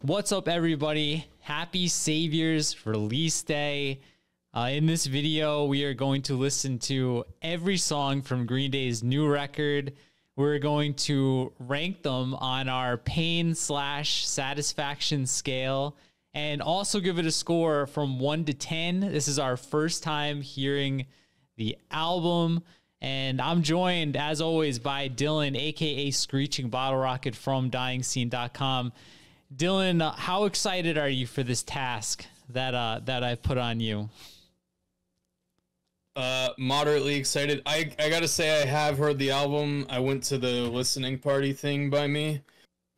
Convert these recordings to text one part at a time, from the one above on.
What's up, everybody? Happy Saviors Release Day. In this video, we are going to listen to every song from Green Day's new record. We're going to rank them on our pain/satisfaction scale and also give it a score from 1 to 10. This is our first time hearing the album. And I'm joined, as always, by Dylan, aka Screeching Bottle Rocket from DyingScene.com. Dylan, how excited are you for this task that I've put on you? Moderately excited. I gotta say, I have heard the album. I went to the listening party thing by me,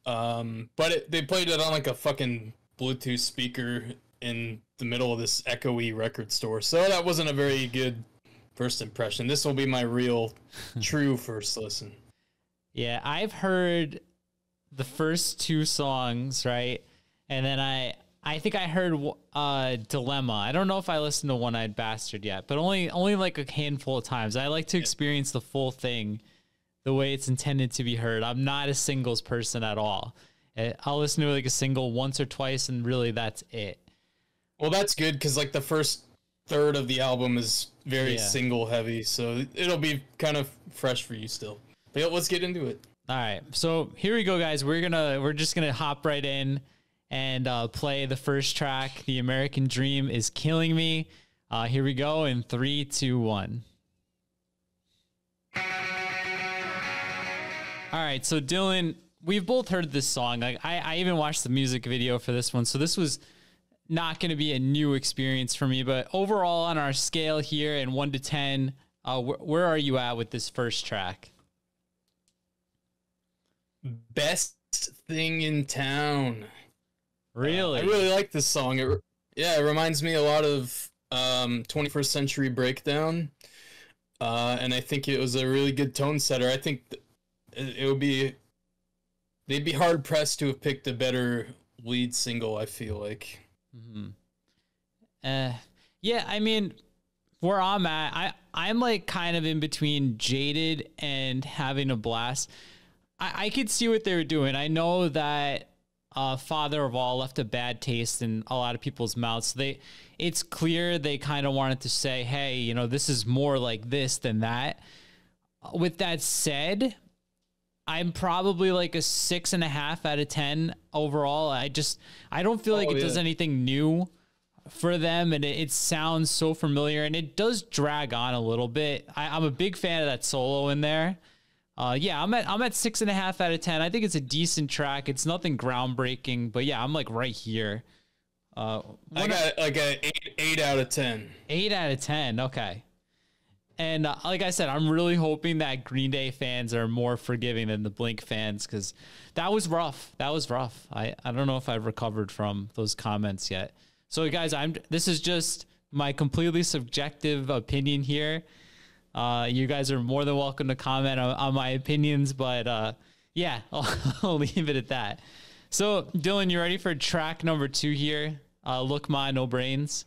but they played it on like a fucking Bluetooth speaker in the middle of this echoey record store, so that wasn't a very good first impression. This will be my real, true first listen. Yeah, I've heard the first two songs, right? And then I think I heard Dilemma. I don't know if I listened to One Eyed Bastard yet, but only like a handful of times. I like to experience the full thing the way it's intended to be heard. I'm not a singles person at all. I'll listen to like a single once or twice, and really that's it. Well, that's good, because like the first third of the album is very single heavy, so it'll be kind of fresh for you still. But yeah, let's get into it. All right, so here we go, guys. We're just gonna hop right in and play the first track. The American Dream Is Killing Me. Here we go in 3, 2, 1. All right, so Dylan, we've both heard this song. Like I even watched the music video for this one, so this was not going to be a new experience for me. But overall, on our scale here, in 1 to 10, where are you at with this first track? Best thing in town. Really? I really like this song. It reminds me a lot of 21st Century Breakdown, and I think it was a really good tone setter. I think they'd be hard pressed to have picked a better lead single, I feel like. Mm-hmm. Yeah, I mean, where I'm at, I'm like kind of in between Jaded and Having a Blast. I could see what they were doing. I know that Father of All left a bad taste in a lot of people's mouths. It's clear they kind of wanted to say, hey, you know, this is more like this than that. With that said, I'm probably like a 6.5 out of 10 overall. I don't feel like it does anything new for them, and it sounds so familiar, and it does drag on a little bit. I'm a big fan of that solo in there. I'm at 6.5 out of 10. I think it's a decent track. It's nothing groundbreaking, but yeah, I'm like right here. I got like a 8 out of 10. 8 out of 10. Okay. And like I said, I'm really hoping that Green Day fans are more forgiving than the Blink fans, because that was rough. I don't know if I've recovered from those comments yet. So guys, this is just my completely subjective opinion here. You guys are more than welcome to comment on my opinions, but I'll leave it at that. So Dylan, you ready for track number 2 here? Look Ma, No Brains.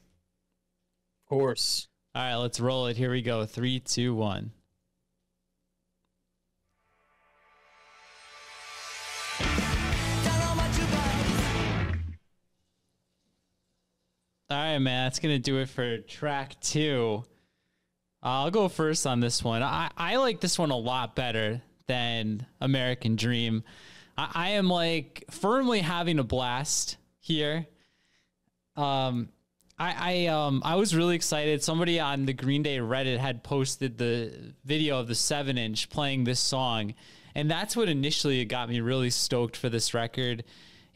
Of course. All right, let's roll it. Here we go. 3, 2, 1. All right, man, that's going to do it for track 2. I'll go first on this one. I like this one a lot better than American Dream. I am like firmly having a blast here. I was really excited. Somebody on the Green Day Reddit had posted the video of the 7-inch playing this song, and that's what initially got me really stoked for this record.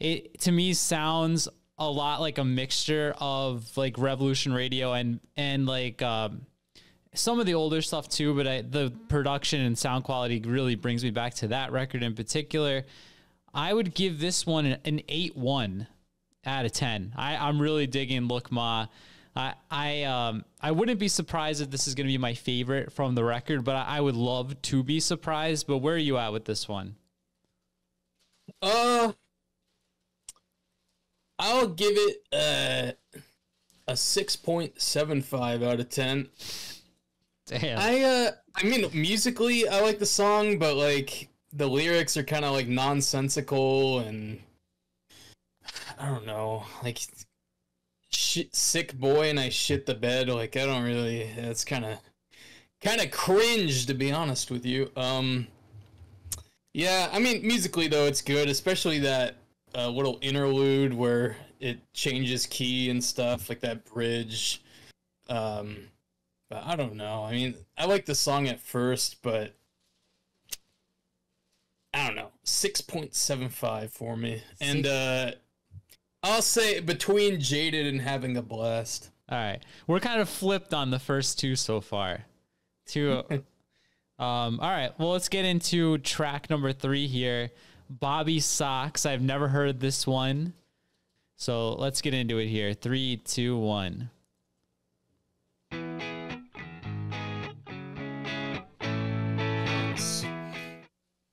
It to me sounds a lot like a mixture of like Revolution Radio and like some of the older stuff too, but the production and sound quality really brings me back to that record in particular. I would give this one an 8.1 out of 10. I'm really digging Look Ma. I wouldn't be surprised if this is going to be my favorite from the record, but I would love to be surprised. But where are you at with this one? I'll give it a 6.75 out of 10. Damn. I mean, musically, I like the song, but like the lyrics are kind of like nonsensical, and I don't know, like shit, sick boy and I shit the bed. Like I don't really. It's kind of cringe to be honest with you. Yeah, I mean musically though it's good, especially that little interlude where it changes key and stuff, like that bridge. But I don't know. I mean, I like the song at first, but I don't know. 6.75 for me. And I'll say between Jaded and Having a Blast. All right. We're kind of flipped on the first two so far. All right. Well, let's get into track number 3 here. Bobby Socks. I've never heard this one. So let's get into it here. 3, 2, 1.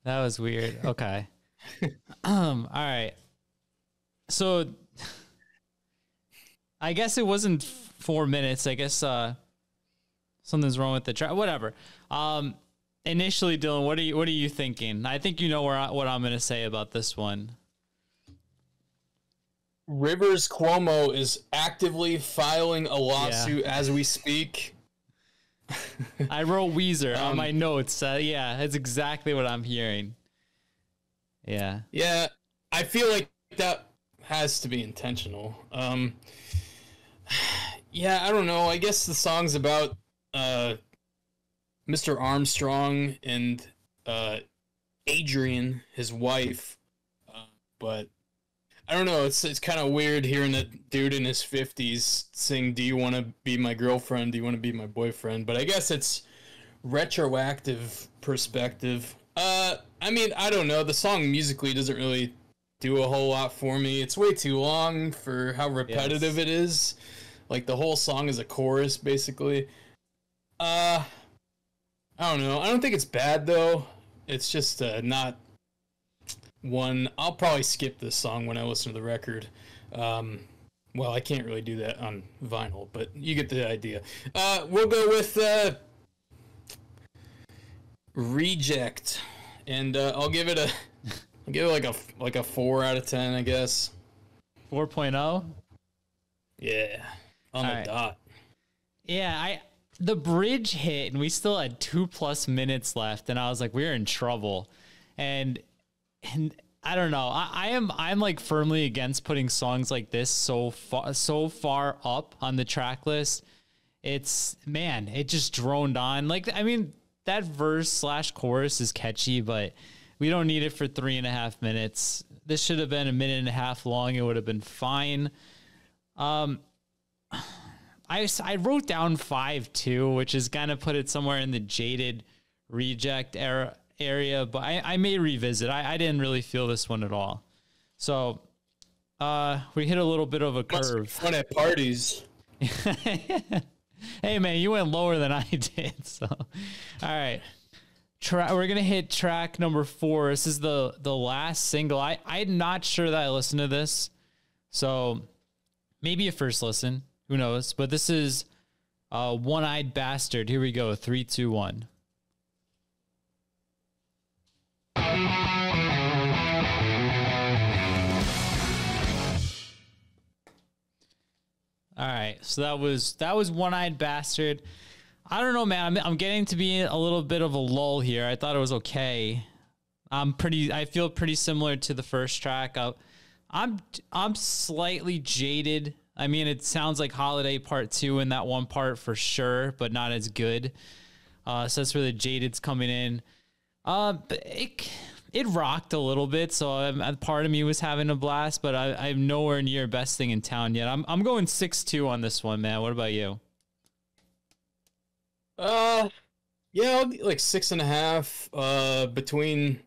That was weird. Okay. All right. So I guess it wasn't 4 minutes. I guess something's wrong with the track. Whatever. Initially, Dylan, what are you thinking? I think you know what I'm going to say about this one. Rivers Cuomo is actively filing a lawsuit as we speak. I wrote Weezer on my notes. Yeah, that's exactly what I'm hearing. Yeah. Yeah, I feel like that has to be intentional. Yeah, I don't know. I guess the song's about Mr. Armstrong and Adrian, his wife. But I don't know. It's kind of weird hearing a dude in his 50s sing, "Do you want to be my girlfriend? Do you want to be my boyfriend?" But I guess it's retroactive perspective. I mean, I don't know. The song musically doesn't really do a whole lot for me. It's way too long for how repetitive it is. Like the whole song is a chorus, basically. I don't know. I don't think it's bad though. It's just not one. I'll probably skip this song when I listen to the record. Well, I can't really do that on vinyl, but you get the idea. We'll go with Reject, and I'll give it like a 4 out of 10, I guess. 4.0. Yeah, on the dot. Yeah, the bridge hit, and we still had 2+ minutes left, and I was like, we're in trouble, and I don't know. I'm like firmly against putting songs like this so far up on the track list. It just droned on. Like, I mean, that verse/chorus is catchy, but we don't need it for 3.5 minutes. This should have been 1.5 minutes long. It would have been fine. I wrote down 5.2, which is gonna put it somewhere in the Jaded Reject area, but I may revisit. I didn't really feel this one at all. So we hit a little bit of a curve. Fun at parties. Hey man, you went lower than I did. So all right. We're gonna hit track number 4. This is the last single. I'm not sure that I listened to this. So maybe a first listen. Who knows? But this is One-Eyed Bastard. Here we go. 3, 2, 1. All right, so that was One-Eyed Bastard. I don't know, man. I'm getting to be a little bit of a lull here. I thought it was okay. I feel pretty similar to the first track. I'm slightly jaded. I mean, it sounds like Holiday Part 2 in that one part for sure, but not as good. So that's where the jaded's coming in. But it rocked a little bit, so part of me was having a blast, but I'm nowhere near best thing in town yet. I'm going 6.2 on this one, man. What about you? Yeah, I'll get like 6.5. Between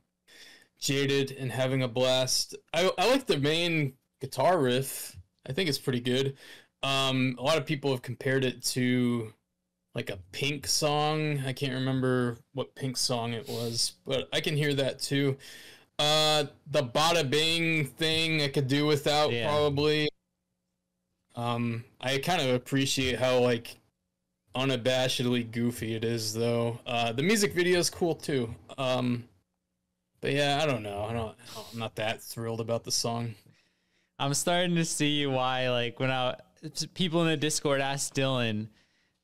Jaded and Having a Blast, I like the main guitar riff. I think it's pretty good. A lot of people have compared it to like a Pink song. I can't remember what Pink song it was, but I can hear that too. The Bada Bing thing I could do without probably. I kind of appreciate how like unabashedly goofy it is though. The music video is cool too. But yeah, I don't know. I'm not that thrilled about the song. I'm starting to see why, like, people in the Discord asked Dylan,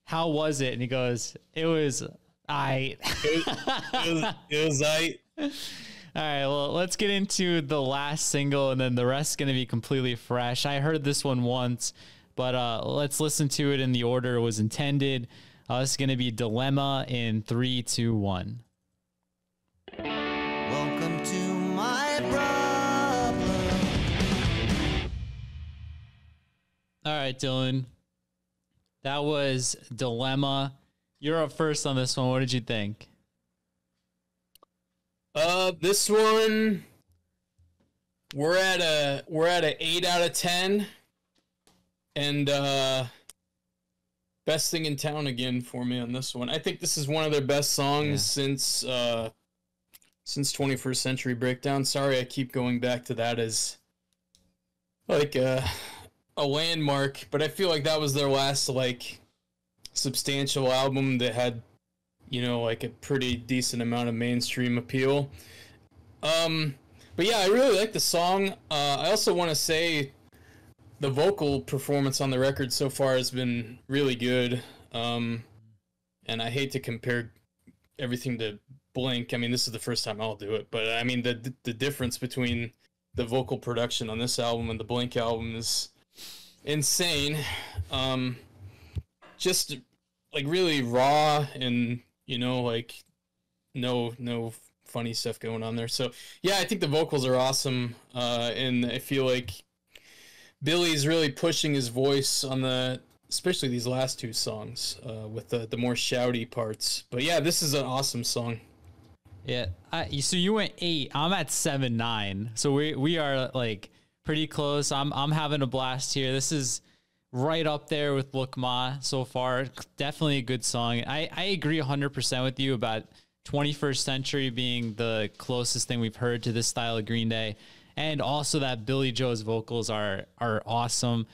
how was it? And he goes, it was it was I. All right, well, let's get into the last single, and then the rest going to be completely fresh. I heard this one once, but let's listen to it in the order it was intended. This is going to be Dilemma in 3, 2, 1. Welcome to my problem. All right, Dylan. That was Dilemma. You're up first on this one. What did you think? This one, we're at a 8 out of 10, and best thing in town again for me on this one. I think this is one of their best songs since 21st Century Breakdown. Sorry, I keep going back to that as like a landmark, but I feel like that was their last like substantial album that had, you know, like a pretty decent amount of mainstream appeal. But yeah, I really like the song. I also want to say the vocal performance on the record so far has been really good. And I hate to compare everything to Blink. I mean, this is the first time I'll do it, but I mean, the difference between the vocal production on this album and the Blink album is insane. Just like really raw and, you know, like no funny stuff going on there. So yeah, I think the vocals are awesome. And I feel like Billy's really pushing his voice on especially these last two songs, with the more shouty parts. But yeah, this is an awesome song. Yeah. So you went 8. I'm at 7, 9. So we are like pretty close. I'm having a blast here. This is right up there with Look Ma so far. Definitely a good song. I agree 100% with you about 21st Century being the closest thing we've heard to this style of Green Day. And also that Billy Joe's vocals are awesome.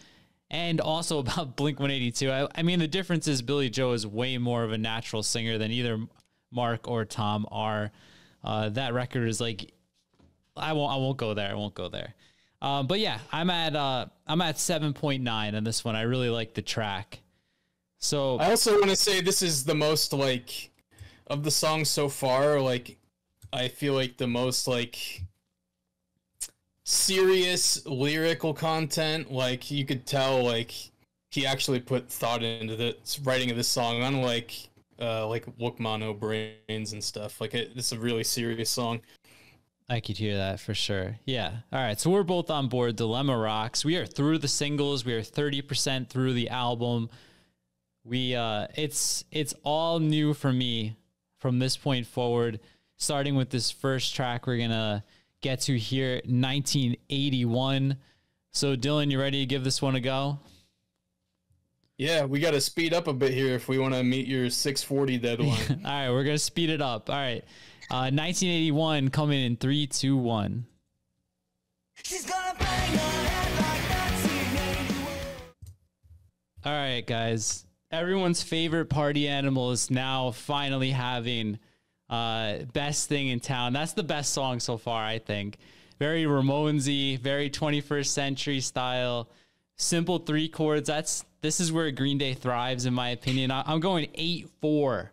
And also about Blink-182. I mean, the difference is Billy Joe is way more of a natural singer than either Mark or Tom are. That record is like, I won't go there. I won't go there. But yeah, I'm at 7.9 on this one. I really like the track. So I also want to say this is the most like of the songs so far. Like, I feel like the most like serious lyrical content. Like, you could tell like he actually put thought into the writing of this song, unlike Look Ma No Brains and stuff. Like, it's a really serious song. I could hear that for sure. Yeah. All right. So we're both on board. Dilemma rocks. We are through the singles. We are 30% through the album. It's all new for me from this point forward, starting with this first track we're going to get to here, 1981. So Dylan, you ready to give this one a go? Yeah, we got to speed up a bit here if we want to meet your 6:40 deadline. All right. We're going to speed it up. All right. 1981 coming in 3, 2, 1. She's gonna bang her head like 1981. All right, guys. Everyone's favorite party animal is now finally having Best Thing in Town. That's the best song so far, I think. Very Ramonesy, very 21st Century style. Simple 3 chords. This is where Green Day thrives, in my opinion. I'm going 8-4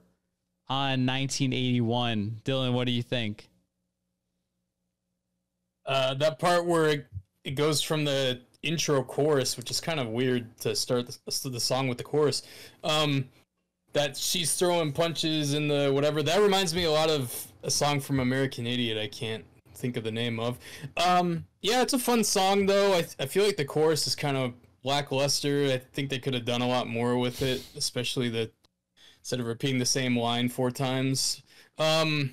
on 1981. Dylan, what do you think? That part where it goes from the intro chorus, which is kind of weird to start the song with the chorus, that she's throwing punches in the whatever, that reminds me a lot of a song from American Idiot I can't think of the name of. Yeah, it's a fun song though. I feel like the chorus is kind of lackluster. I think they could have done a lot more with it, especially instead of repeating the same line 4 times. I'll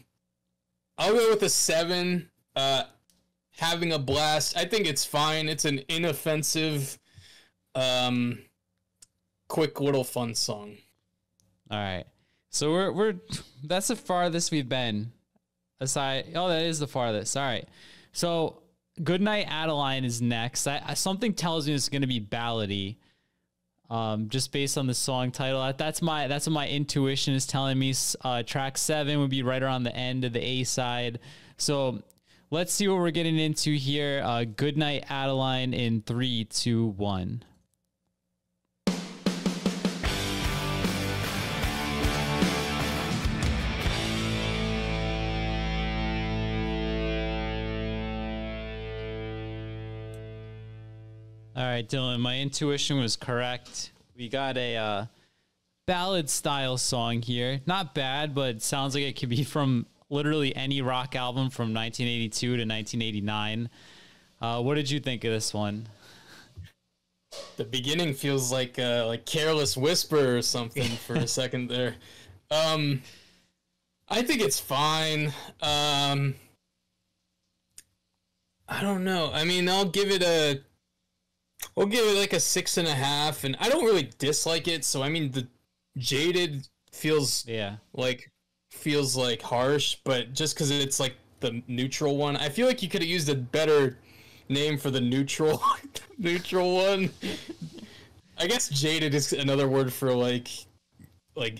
go with a 7. Having a blast. I think it's fine. It's an inoffensive, quick little fun song. All right. So we're that's the farthest we've been. That is the farthest. All right. So Goodnight Adeline is next. Something tells me it's going to be ballady. Just based on the song title. That's what my intuition is telling me. Track 7 would be right around the end of the A side. So let's see what we're getting into here. Goodnight Adeline in 3, 2, 1. All right, Dylan, my intuition was correct. We got a ballad style song here. Not bad, but it sounds like it could be from literally any rock album from 1982 to 1989. What did you think of this one? The beginning feels like Careless Whisper or something for a second there. I think it's fine. I don't know. I mean, We'll give it like a 6.5, and I don't really dislike it. So I mean, the Jaded feels like harsh, but just because it's like the neutral one, I feel like you could have used a better name for the neutral one. I guess Jaded is another word for like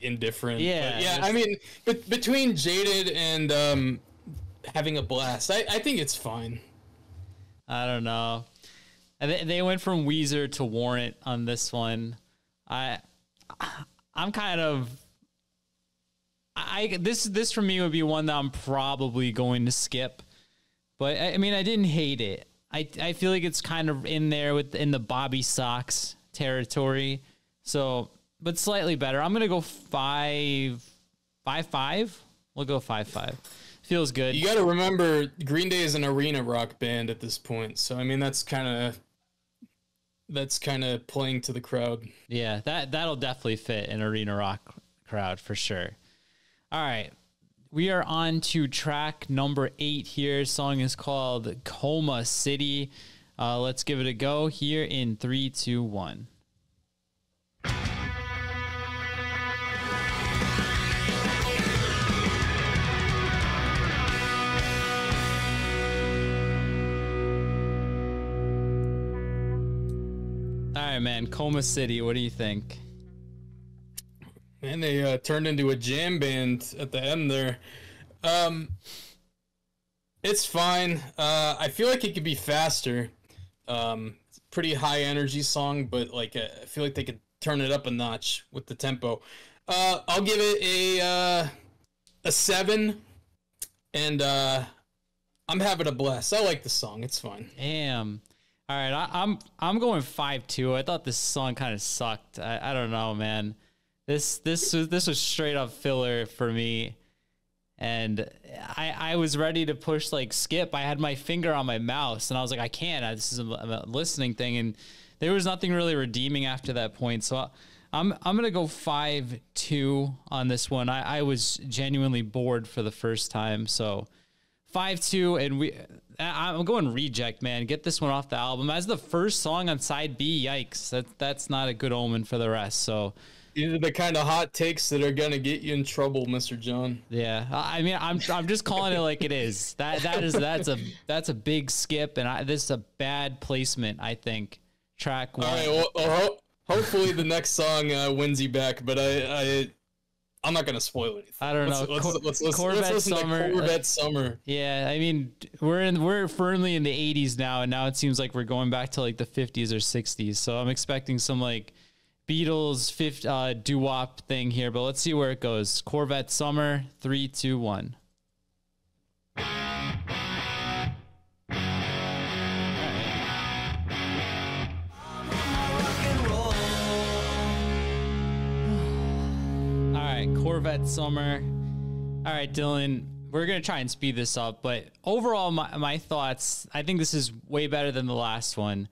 indifferent. Yeah, but yeah. I mean, but between Jaded and Having a Blast, I think it's fine. I don't know. They went from Weezer to Warrant on this one. I'm kind of this for me would be one that I'm probably going to skip. But I mean, I didn't hate it. I feel like it's kind of in there in the Bobby Sox territory. So, but slightly better. I'm gonna go 5.5. We'll go 5.5. Feels good. You got to remember, Green Day is an arena rock band at this point. So I mean, that's kind of playing to the crowd. Yeah, that'll definitely fit an arena rock crowd for sure. All right. We are on to track number 8 here. Song is called Coma City. Let's give it a go here in 3, 2, 1. All right, man. Coma City. What do you think? And they turned into a jam band at the end there. It's fine. I feel like it could be faster. It's a pretty high energy song, but like I feel like they could turn it up a notch with the tempo. I'll give it a 7, and I'm having a blast. I like the song. It's fine. Damn. All right, I'm going 5.2. I thought this song kind of sucked. I don't know, man. This was straight up filler for me, and I was ready to push like skip. I had my finger on my mouse, and I was like, I can't. This is a listening thing, and there was nothing really redeeming after that point. So I'm gonna go 5.2 on this one. I was genuinely bored for the first time, so 5.2, and I'm going Reject, man. Get this one off the album as the first song on side B. Yikes, that's not a good omen for the rest. So these are the kind of hot takes that are gonna get you in trouble, Mr. John. Yeah, I mean, I'm just calling it like it is. That's a big skip, and this is a bad placement. I think track 1. All right, well, hopefully the next song wins you back, but I'm not gonna spoil anything. I don't know. Let's listen to Corvette Summer. Yeah, I mean, we're firmly in the 80s now, and now it seems like we're going back to like the 50s or 60s. So I'm expecting some like Beatles doo-wop thing here, but let's see where it goes. Corvette Summer, 3, 2, 1. Corvette Summer. All right, Dylan, we're going to try and speed this up, but overall, my thoughts, I think this is way better than the last one,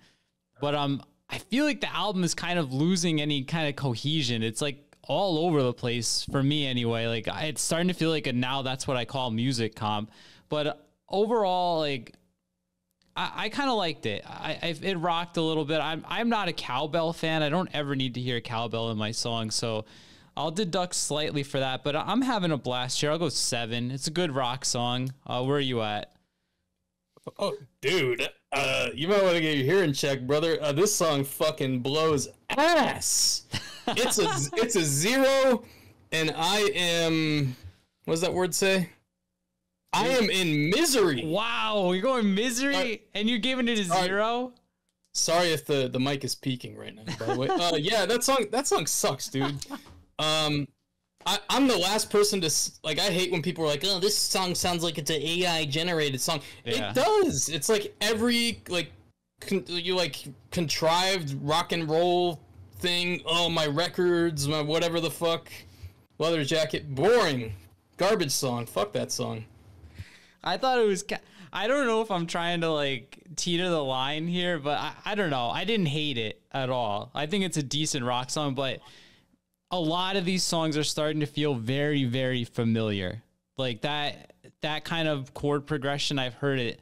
but I feel like the album is kind of losing any kind of cohesion. It's like all over the place for me anyway. Like it's starting to feel like a now that's what I call music comp, but overall, like I kind of liked it. It rocked a little bit. I'm not a cowbell fan. I don't ever need to hear cowbell in my song, so I'll deduct slightly for that, but I'm having a blast here. I'll go 7. It's a good rock song. Where are you at? Oh, dude, you might want to get your hearing checked, brother. This song fucking blows ass. It's a 0, and I am. What does that word say? I am in misery. Wow, you're going misery and you're giving it a 0? Sorry if the mic is peaking right now, by the way. Yeah, that song sucks, dude. I'm the last person to like. I hate when people are like, "Oh, this song sounds like it's an AI generated song." Yeah. It does. It's like every contrived rock and roll thing. Oh, my records, my whatever the fuck, leather jacket, boring, garbage song. Fuck that song. I thought it was. I don't know if I'm trying to like teeter the line here, but I don't know. I didn't hate it at all. I think it's a decent rock song, but a lot of these songs are starting to feel very, very familiar. Like that kind of chord progression. I've heard it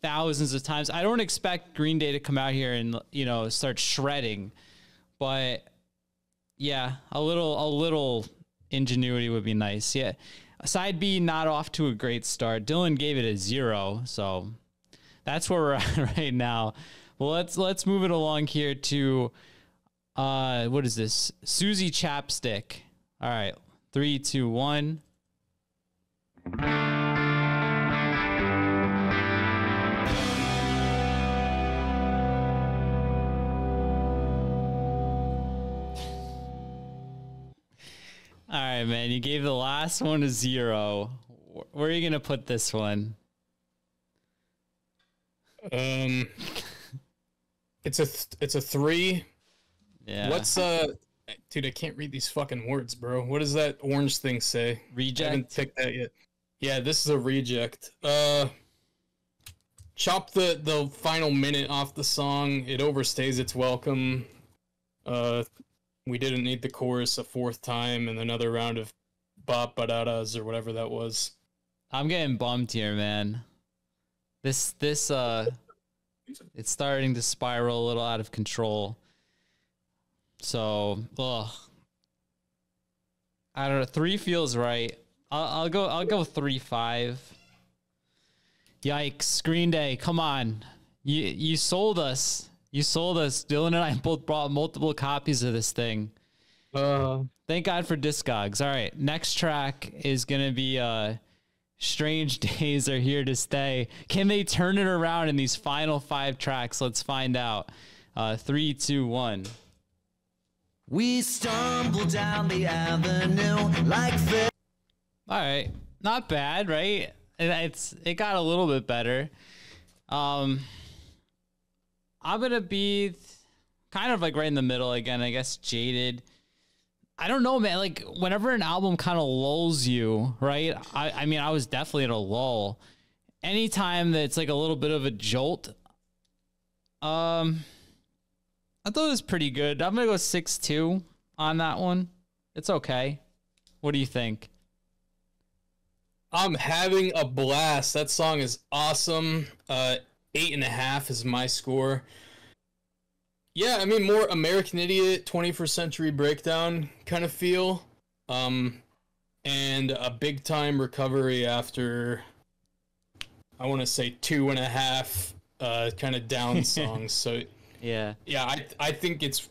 thousands of times. I don't expect Green Day to come out here and, you know, start shredding, but yeah, a little ingenuity would be nice. Yeah. Side B, not off to a great start. Dylan gave it a 0, so that's where we're at right now. Well, let's move it along here to what is this? Susie Chapstick. All right, 3, 2, 1. All right, man. You gave the last one a 0. Where are you gonna put this one? It's a 3. Yeah. What's dude? I can't read these fucking words, bro. What does that orange thing say? Reject? I haven't picked that yet. Yeah, this is a reject. Chop the final minute off the song. It overstays its welcome. We didn't need the chorus a 4th time and another round of bop badadas or whatever that was. I'm getting bummed here, man. This it's starting to spiral a little out of control. So, I don't know. 3 feels right. I'll go 3-5. Yikes! Green Day, come on! You sold us. You sold us. Dylan and I both bought multiple copies of this thing. Thank God for Discogs. All right, next track is gonna be Strange Days Are Here to Stay. Can they turn it around in these final 5 tracks? Let's find out. 3, 2, 1. We stumble down the avenue like this. All right, not bad, right? It got a little bit better. I'm gonna be kind of like right in the middle again. I guess Jaded. I don't know, man. Like whenever an album kind of lulls you, right? I mean, I was definitely at a lull. Anytime that it's like a little bit of a jolt, I thought it was pretty good. I'm gonna go 6-2 on that one. It's okay. What do you think? I'm having a blast. That song is awesome. 8.5 is my score. Yeah, I mean, more American Idiot, 21st Century Breakdown kind of feel. And a big time recovery after, I want to say 2.5 kind of down songs. So Yeah. I think it's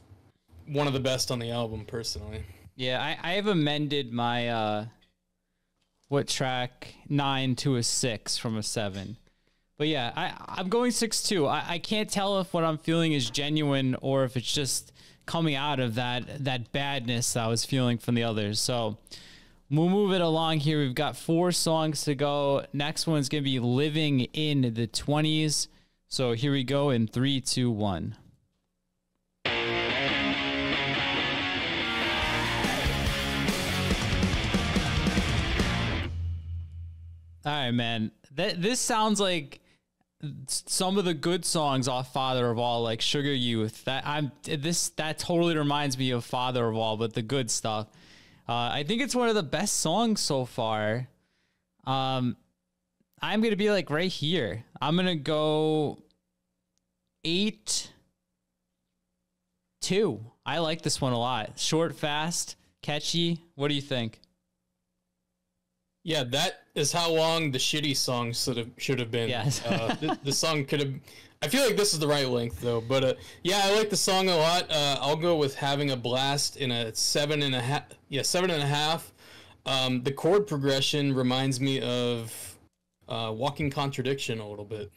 one of the best on the album, personally. Yeah, I have amended my what track 9 to a 6 from a 7. But yeah, I'm going 6-2. I can't tell if what I'm feeling is genuine or if it's just coming out of that badness that I was feeling from the others. So we'll move it along here. We've got 4 songs to go. Next one's going to be Living in the 20s. So here we go in 3, 2, 1. All right, man. This sounds like some of the good songs off Father of All, like Sugar Youth. That totally reminds me of Father of All, but the good stuff. I think it's one of the best songs so far. I'm gonna be like right here. I'm gonna go 8-2. I like this one a lot. Short, fast, catchy. What do you think? Yeah, that is how long the shitty song should have been. Yes. The song could have. I feel like this is the right length though. But yeah, I like the song a lot. I'll go with Having a Blast in a 7.5. Yeah, 7.5. The chord progression reminds me of walking contradiction a little bit.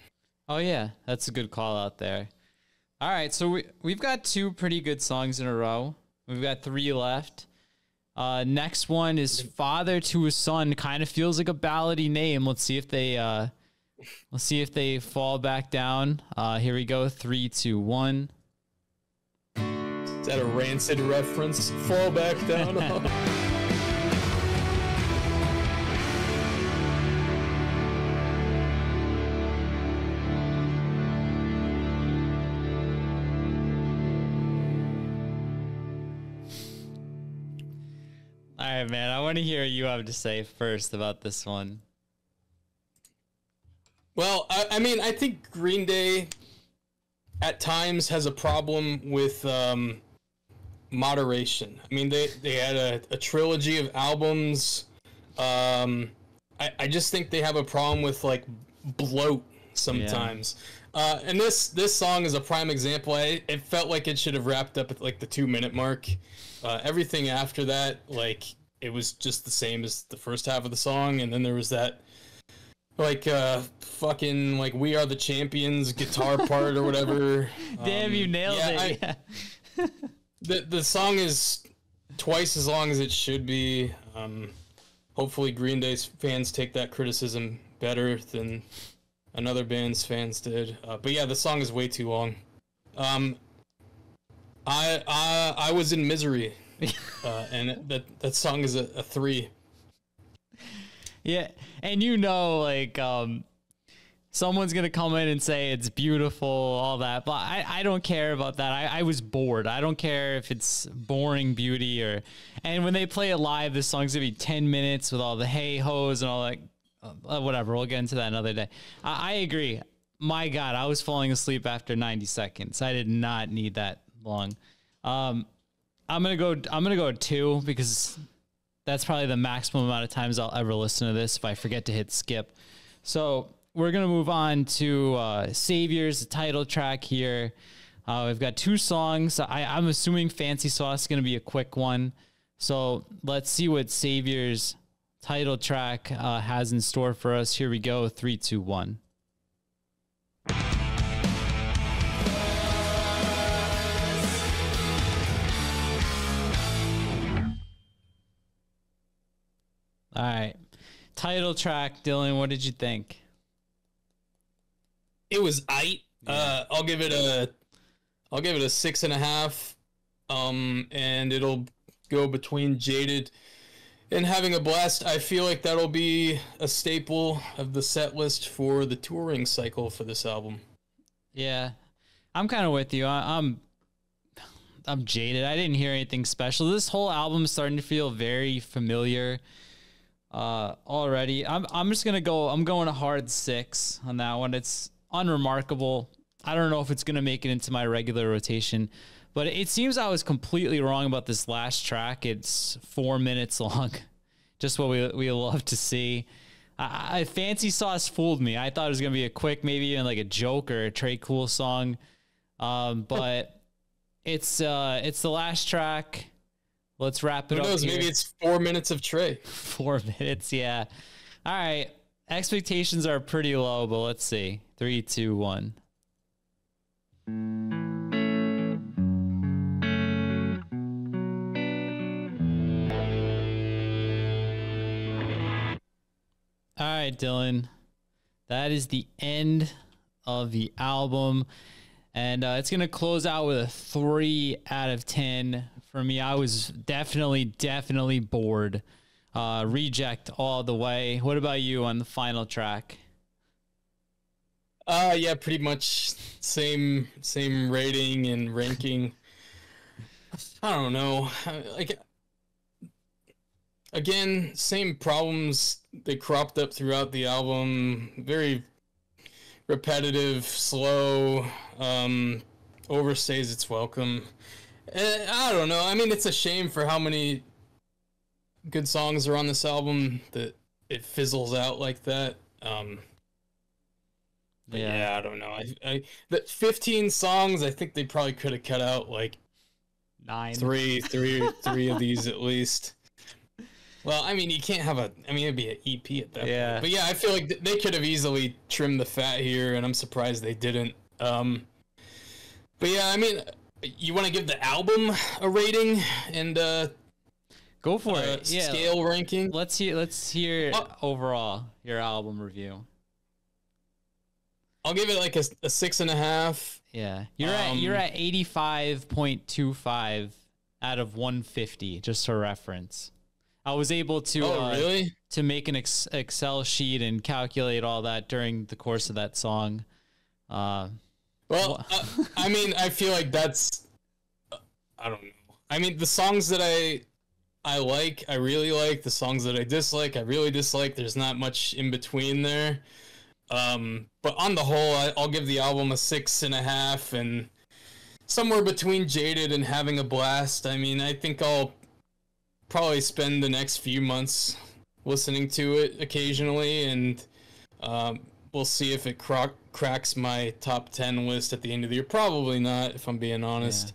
Oh yeah, that's a good call out there. All right, so we've got 2 pretty good songs in a row. We've got 3 left. Next one is Father to a Son. Kind of feels like a ballady name. Let's see if they fall back down. Here we go. 3, 2, 1. Is that a Rancid reference? Fall back down. All right, man. I want to hear what you have to say first about this one. Well, I mean, I think Green Day at times has a problem with moderation. I mean, they had a trilogy of albums. I just think they have a problem with like bloat sometimes. And this song is a prime example. It felt like it should have wrapped up at like the 2-minute mark. Everything after that, like, it was just the same as the first half of the song, and then there was that like fucking like We Are the Champions guitar part or whatever. Damn, you nailed it. The song is twice as long as it should be. Hopefully Green Day's fans take that criticism better than another band's fans did. But yeah, the song is way too long. I was in Misery, and that song is a 3. Yeah, and like someone's gonna come in and say it's beautiful, all that, but I don't care about that. I was bored. I don't care if it's boring beauty and when they play it live, this song's gonna be 10 minutes with all the hey hoes and all that. Whatever, we'll get into that another day. I agree. My God, I was falling asleep after 90 seconds. I did not need that long. I'm gonna go 2 because that's probably the maximum amount of times I'll ever listen to this if I forget to hit skip. So we're gonna move on to Saviors, the title track here. We've got 2 songs. I'm assuming Fancy Sauce is gonna be a quick one. So let's see what Saviors title track has in store for us. Here we go. 3, 2, 1. All right. Title track, Dylan, what did you think? It was aight. I'll give it a 6.5. And it'll go between Jaded and Having a Blast. I feel like that'll be a staple of the set list for the touring cycle for this album. Yeah, I'm kind of with you. I'm jaded. I didn't hear anything special. This whole album is starting to feel very familiar already. I'm just gonna go. I'm going a hard 6 on that one. It's unremarkable. I don't know if it's gonna make it into my regular rotation, but it seems I was completely wrong about this last track. It's 4 minutes long. Just what we love to see. Fancy Sauce fooled me. I thought it was going to be a quick, maybe even like a joke or a Trey Cool song. But it's the last track. Let's wrap it up. Who knows? Here. Maybe it's 4 minutes of Trey. 4 minutes, yeah. All right. Expectations are pretty low, but let's see. 3, 2, 1. All right, Dylan. That is the end of the album. And it's going to close out with a 3 out of 10. For me, I was definitely bored. Reject all the way. What about you on the final track? Yeah, pretty much same rating and ranking. I don't know. Like, again, same problems they cropped up throughout the album. Very repetitive, slow, overstays its welcome. I don't know. I mean, it's a shame for how many good songs are on this album that it fizzles out like that. Yeah, I don't know. I the 15 songs, I think they probably could have cut out like 9. three of these at least. Well, I mean, you can't have it'd be an EP at that Yeah. point. But yeah, I feel like they could have easily trimmed the fat here, and I'm surprised they didn't. But yeah, I mean, you want to give the album a rating and Go for it. Yeah. scale ranking? Let's hear Oh. overall your album review. I'll give it like a 6.5. Yeah. You're at 85.25 out of 150, just for reference. I was able to Really? to make an Excel sheet and calculate all that during the course of that song. Well, I mean, I feel like that's I don't know. I mean, the songs that I like, I really like. The songs that I dislike, I really dislike. There's not much in between there. But on the whole, I'll give the album a 6.5, and somewhere between jaded and having a blast. I mean, I think I'll probably spend the next few months listening to it occasionally, and we'll see if it cracks my top 10 list at the end of the year. Probably not, if I'm being honest.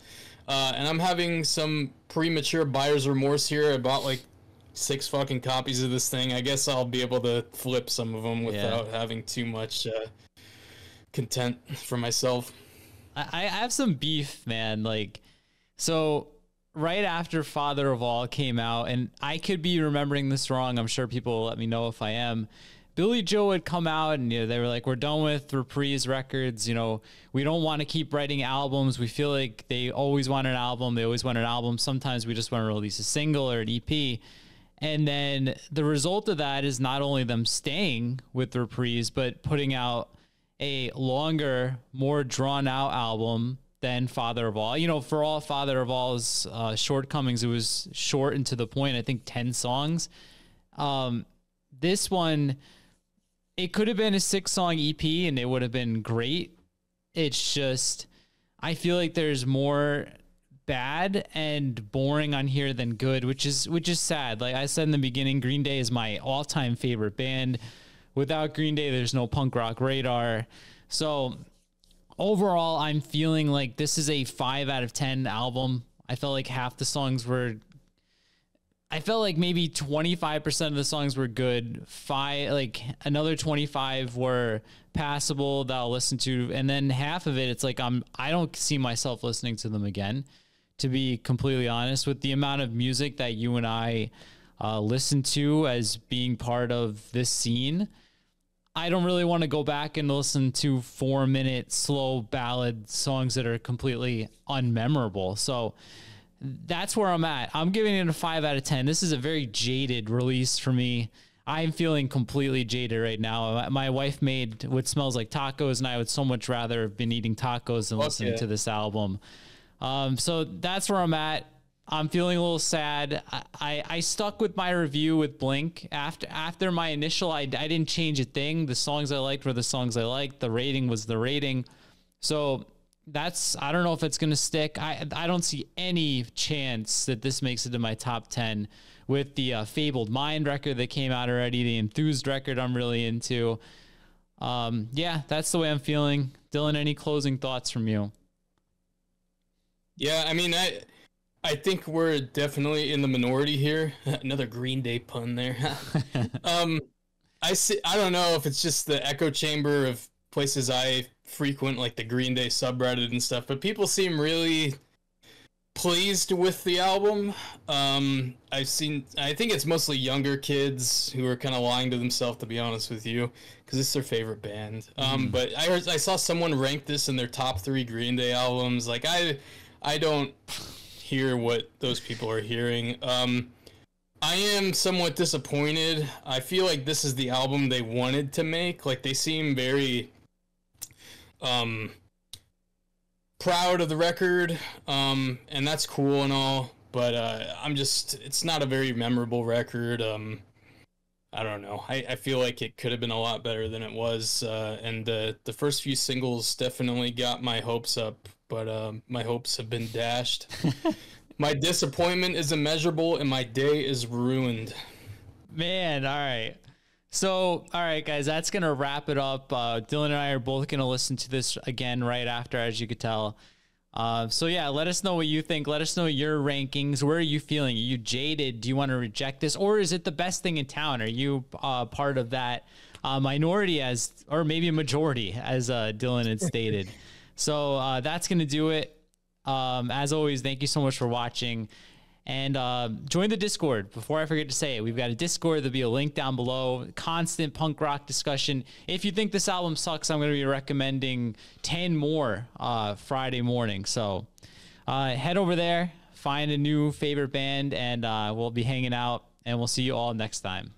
And I'm having some premature buyer's remorse here. I bought like 6 fucking copies of this thing. I guess I'll be able to flip some of them without having too much content for myself. I have some beef, man. Like, so right after Father of All came out, and I could be remembering this wrong. I'm sure people will let me know if I am. Billy Joel had come out, and they were like, we're done with Reprise Records. We don't want to keep writing albums. We feel like they always want an album. They always want an album. Sometimes we just want to release a single or an EP. And then the result of that is not only them staying with Reprise, but putting out a longer, more drawn out album than Father of All. For all Father of All's shortcomings, it was short and to the point. I think 10 songs. This one, it could have been a 6-song EP and it would have been great. It's just, I feel like there's more bad and boring on here than good, which is sad. Like I said in the beginning, Green Day is my all-time favorite band. Without Green Day, there's no Punk Rock Radar. So overall, I'm feeling like this is a 5 out of 10 album. I felt like half the songs were, I felt like maybe 25% of the songs were good. Another 25 were passable that I'll listen to. And then half of it, it's like, I don't see myself listening to them again, to be completely honest. With the amount of music that you and I listen to as being part of this scene, I don't really want to go back and listen to 4-minute slow ballad songs that are completely unmemorable. So that's where I'm at. I'm giving it a 5 out of 10. This is a very jaded release for me. I'm feeling completely jaded right now. My wife made What Smells Like Tacos, and I would so much rather have been eating tacos than listening to this album. So that's where I'm at. I'm feeling a little sad. I stuck with my review with Blink. After my initial, I didn't change a thing. The songs I liked were the songs I liked. The rating was the rating. So I don't know if it's going to stick. I don't see any chance that this makes it to my top 10 with the Fabled Mind record that came out already, the Enthused record I'm really into. Yeah, that's the way I'm feeling. Dylan, any closing thoughts from you? Yeah, I mean, I think we're definitely in the minority here. Another Green Day pun there. I don't know if it's just the echo chamber of places I frequent, like the Green Day subreddit and stuff, but people seem really pleased with the album. I think it's mostly younger kids who are kind of lying to themselves, to be honest with you, because it's their favorite band. But I saw someone rank this in their top 3 Green Day albums. Like I don't hear what those people are hearing. I am somewhat disappointed. I feel like this is the album they wanted to make. Like, they seem very proud of the record, and that's cool and all, but it's not a very memorable record. I don't know. I feel like it could have been a lot better than it was, and the first few singles definitely got my hopes up, but my hopes have been dashed. My disappointment is immeasurable, and my day is ruined. Man, all right. So, all right, guys, that's going to wrap it up. Dylan and I are both going to listen to this again right after, as you could tell. So yeah, let us know what you think. Let us know your rankings. Where are you feeling? Are you jaded? Do you want to reject this, or is it the best thing in town? Are you part of that minority or maybe a majority, as Dylan had stated? So that's gonna do it. As always, thank you so much for watching. And join the Discord. Before I forget to say it, we've got a Discord. There'll be a link down below. Constant punk rock discussion. If you think this album sucks, I'm going to be recommending 10 more Friday morning. So head over there, find a new favorite band, and we'll be hanging out. And we'll see you all next time.